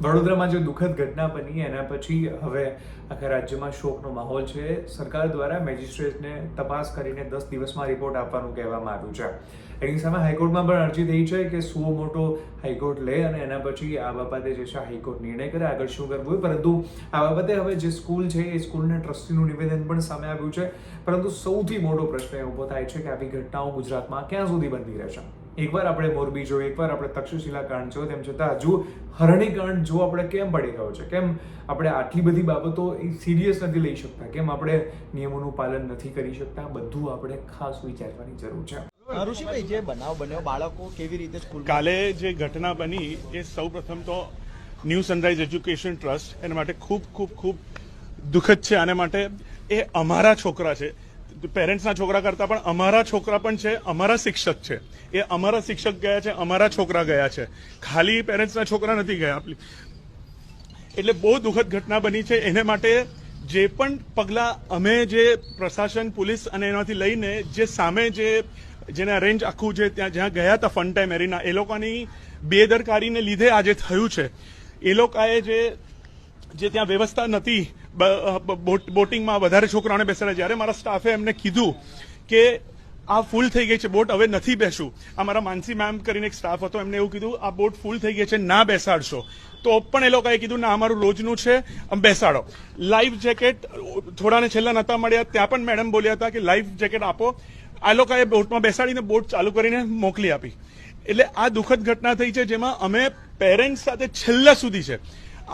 વડોદરામાં જે દુઃખદ ઘટના બની એના પછી હવે આખા રાજ્યમાં શોકનો માહોલ છે. સરકાર દ્વારા મેજિસ્ટ્રેટને તપાસ કરીને 10 દિવસમાં રિપોર્ટ આપવાનું કહેવામાં આવ્યું છે. એની સામે હાઈકોર્ટમાં પણ અરજી થઈ છે કે સુઓ મોટો હાઈકોર્ટ લે અને એના પછી આ બાબતે જે છે હાઈકોર્ટ નિર્ણય કરે આગળ શું કરવું હોય. પરંતુ આ બાબતે હવે જે સ્કૂલ છે એ સ્કૂલના ટ્રસ્ટીનું નિવેદન પણ સામે આવ્યું છે. પરંતુ સૌથી મોટો પ્રશ્ન એ ઊભો થાય છે કે આવી ઘટનાઓ ગુજરાતમાં ક્યાં સુધી બનતી રહેશે. એકવાર આપણે મોરબી જોયું, એકવાર આપણે તક્ષશિલા કાંડ જોયું, તેમ છતાં હજુ હરણી કાંડ જો આપણે કેમ પડી ગયો છે, કેમ આપણે આટલી બધી બાબતો સિરિયસ નથી લઈ શકતા, કેમ આપણે નિયમોનું પાલન નથી કરી શકતા, બધું આપણે ખાસ વિચારવાની જરૂર છે. ઋષિભાઈ, જે બનાવ બન્યો, બાળકો કેવી રીતે સ્કૂલ કાલે જે ઘટના બની એ સૌ પ્રથમ તો ન્યૂ સનરાઈઝ એજ્યુકેશન ટ્રસ્ટ એના માટે ખૂબ ખૂબ ખૂબ દુઃખદ છે. આના માટે એ અમારા છોકરા છે, પેરેન્ટ્સના છોકરા કરતા પણ અમારા છોકરા પણ છે, અમારા શિક્ષક છે. એ અમારા શિક્ષક ગયા છે, અમારા છોકરા ગયા છે, ખાલી પેરેન્ટ્સના છોકરા નથી ગયા. એટલે બહુ દુઃખદ ઘટના બની છે. એને માટે જે પણ પગલાં અમે જે પ્રશાસન, પોલીસ અને એનાથી લઈને જે સામે જેને અરેન્જ આખું જે ત્યાં જ્યાં ગયા હતા ફન ટાઈમ એરીના, એ લોકોની બેદરકારીને લીધે આજે થયું છે. એ લોકોએ જે ત્યાં વ્યવસ્થા નથી, બોટિંગમાં વધારે છોકરાઓને બેસાડે. જ્યારે મારા સ્ટાફે એમને કીધું કે આ ફૂલ થઈ ગઈ છે બોટ, હવે નથી બેસું. આ મારા માનસી મેમ કરીને એક સ્ટાફ હતો, એમને એવું કીધું આ બોટ ફૂલ થઈ ગઈ છે, ના બેસાડશો. તો પણ એ લોકોએ કીધું ના, અમારું રોજનું છે, બેસાડો. લાઈફ જેકેટ થોડાને છેલ્લા નહોતા મળ્યા, ત્યાં પણ મેડમ બોલ્યા હતા કે લાઈફ જેકેટ આપો. આ લોકોએ બોટમાં બેસાડીને બોટ ચાલુ કરીને મોકલી આપી. એટલે આ દુઃખદ ઘટના થઈ છે, જેમાં અમે પેરેન્ટ્સ સાથે છેલ્લા સુધી છે.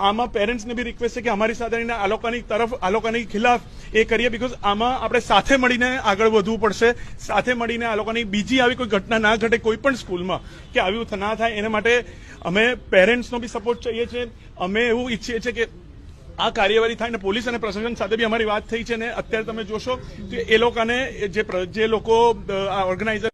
આમાં પેરેન્ટ્સને બી રિક્વેસ્ટ છે કે અમારી સાથે આ લોકોની ખિલાફ એ કરીએ, બીકોઝ આમાં આપણે સાથે મળીને આગળ વધવું પડશે. સાથે મળીને આ લોકોની બીજી આવી કોઈ ઘટના ના ઘટે કોઈ પણ સ્કૂલમાં, કે આવી ના થાય એના માટે અમે પેરેન્ટ્સનો બી સપોર્ટ ચાહીએ છીએ. અમે એવું ઈચ્છીએ છીએ કે આ કાર્યવાહી થાય. ને પોલીસ અને પ્રશાસન સાથે બી અમારી વાત થઈ છે ને અત્યારે તમે જોશો કે એ લોકોને જે લોકો ઓર્ગેનાઇઝર